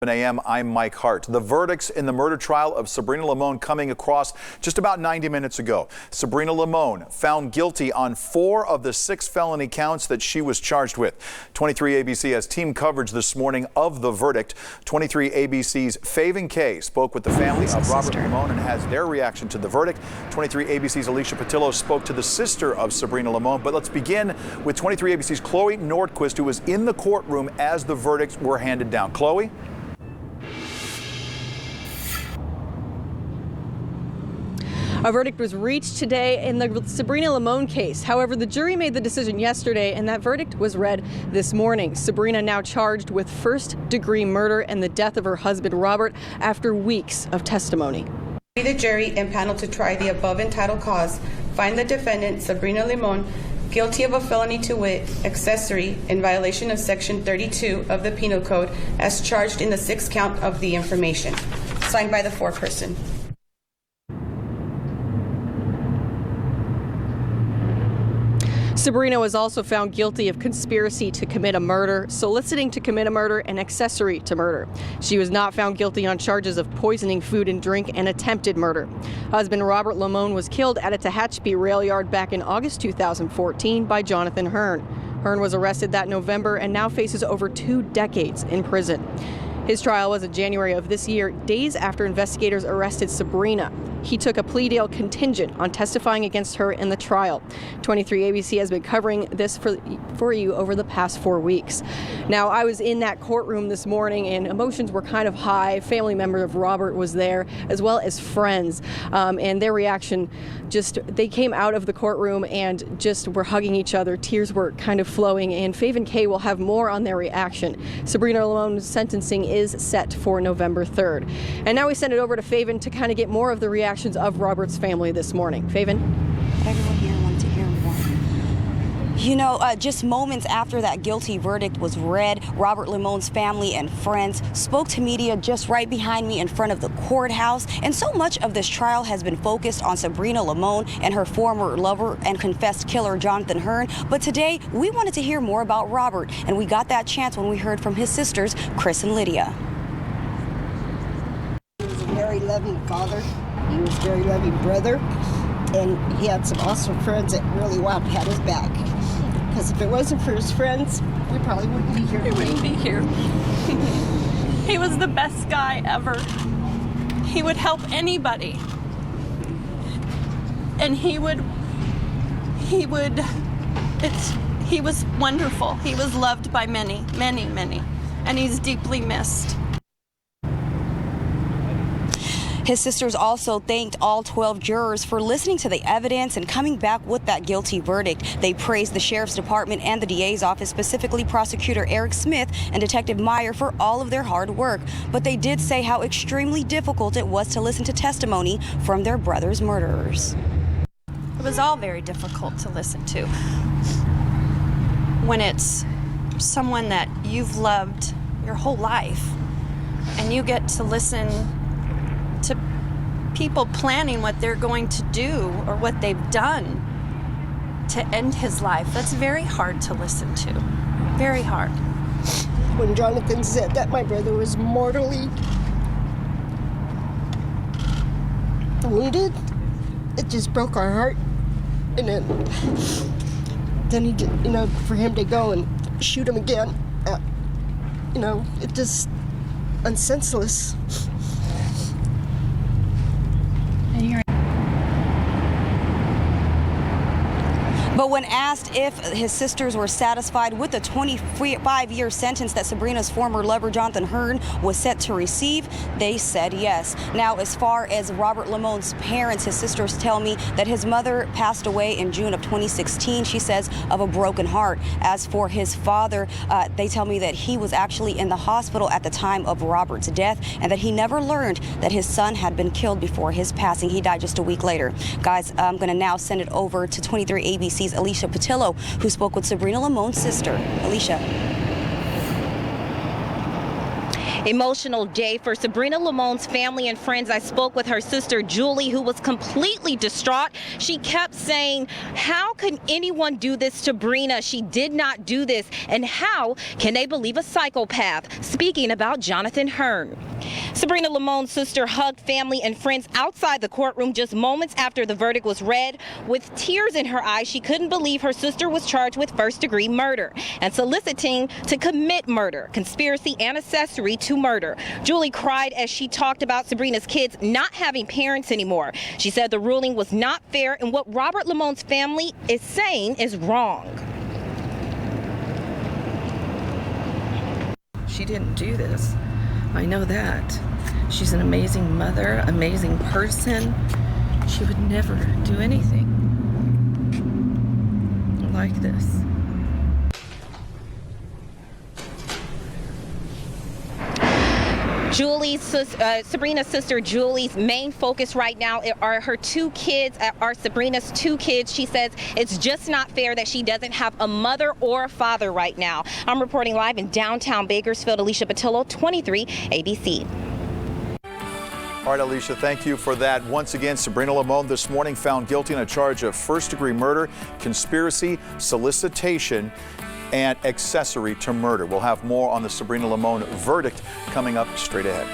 7 a.m. I'm Mike Hart. The verdicts in the murder trial of Sabrina Limone coming across just about 90 minutes ago. Sabrina Limone found guilty on 4 of the 6 felony counts that she was charged with. 23 ABC has team coverage this morning of the verdict. 23 ABC's Faven Kay spoke with the family of Robert Limon and has their reaction to the verdict. 23 ABC's Alicia Patillo spoke to the sister of Sabrina Limone. But let's begin with 23 ABC's Chloe Nordquist, who was in the courtroom as the verdicts were handed down. Chloe? A verdict was reached today in the Sabrina Limone case. However, the jury made the decision yesterday, and that verdict was read this morning. Sabrina now charged with first-degree murder and the death of her husband, Robert, after weeks of testimony. The jury impaneled to try the above entitled cause find the defendant, Sabrina Limone, guilty of a felony to wit, accessory, in violation of Section 32 of the Penal Code, as charged in the 6th count of the information. Signed by the foreperson. Sabrina was also found guilty of conspiracy to commit a murder, soliciting to commit a murder, and accessory to murder. She was not found guilty on charges of poisoning food and drink and attempted murder. Husband Robert Limon was killed at a Tehachapi rail yard back in August 2014 by Jonathan Hearn. Hearn was arrested that November and now faces over 2 decades in prison. His trial was in January of this year, days after investigators arrested Sabrina. He took a plea deal contingent on testifying against her in the trial. 23 ABC has been covering this for you over the past 4 weeks. Now, I was in that courtroom this morning and emotions were kind of high. Family member of Robert was there, as well as friends. And their reaction, they came out of the courtroom and just were hugging each other. Tears were kind of flowing, and Faven Kay will have more on their reaction. Sabrina Limone's sentencing is set for November 3rd. And now we send it over to Faven to kind of get more of the reactions of Robert's family this morning. Faven? Everyone here wanted to hear more. You know, just moments after that guilty verdict was read, Robert Limone's family and friends spoke to media just right behind me in front of the courthouse. And so much of this trial has been focused on Sabrina Limone and her former lover and confessed killer, Jonathan Hearn. But today, we wanted to hear more about Robert, and we got that chance when we heard from his sisters, Chris and Lydia. He was a very loving father. He was a very loving brother, and he had some awesome friends that really had his back. Because if it wasn't for his friends, we probably wouldn't be here. We wouldn't be here. He was the best guy ever. He would help anybody. And he was wonderful. He was loved by many, many, many. And he's deeply missed. His sisters also thanked all 12 jurors for listening to the evidence and coming back with that guilty verdict. They praised the Sheriff's Department and the DA's office, specifically Prosecutor Eric Smith and Detective Meyer, for all of their hard work. But they did say how extremely difficult it was to listen to testimony from their brother's murderers. It was all very difficult to listen to. When it's someone that you've loved your whole life and you get to listen to people planning what they're going to do or what they've done to end his life. That's very hard to listen to. Very hard. When Jonathan said that my brother was mortally wounded, it just broke our heart. And then he did, for him to go and shoot him again, it just unsenseless. But when asked if his sisters were satisfied with the 25-year sentence that Sabrina's former lover, Jonathan Hearn, was set to receive, they said yes. Now, as far as Robert Limone's parents, his sisters tell me that his mother passed away in June of 2016, she says, of a broken heart. As for his father, they tell me that he was actually in the hospital at the time of Robert's death and that he never learned that his son had been killed before his passing. He died just a week later. Guys, I'm going to now send it over to 23 ABC's Alicia Patillo, who spoke with Sabrina Limone's sister. Alicia. Emotional day for Sabrina Limone's family and friends. I spoke with her sister Julie, who was completely distraught. She kept saying, how can anyone do this to Sabrina? She did not do this. And how can they believe a psychopath? Speaking about Jonathan Hearn. Sabrina Limone's sister hugged family and friends outside the courtroom just moments after the verdict was read. With tears in her eyes, she couldn't believe her sister was charged with first-degree murder and soliciting to commit murder, conspiracy, and accessory to murder. Julie cried as she talked about Sabrina's kids not having parents anymore. She said the ruling was not fair and what Robert Limone's family is saying is wrong. She didn't do this. I know that. She's an amazing mother, amazing person. She would never do anything like this. Sabrina's sister Julie's main focus right now are her two kids, are Sabrina's two kids. She says it's just not fair that she doesn't have a mother or a father right now. I'm reporting live in downtown Bakersfield. Alicia Patillo, 23 ABC. All right, Alicia, thank you for that. Once again, Sabrina Limon this morning found guilty on a charge of first-degree murder, conspiracy, solicitation, and accessory to murder. We'll have more on the Sabrina Limon verdict coming up straight ahead.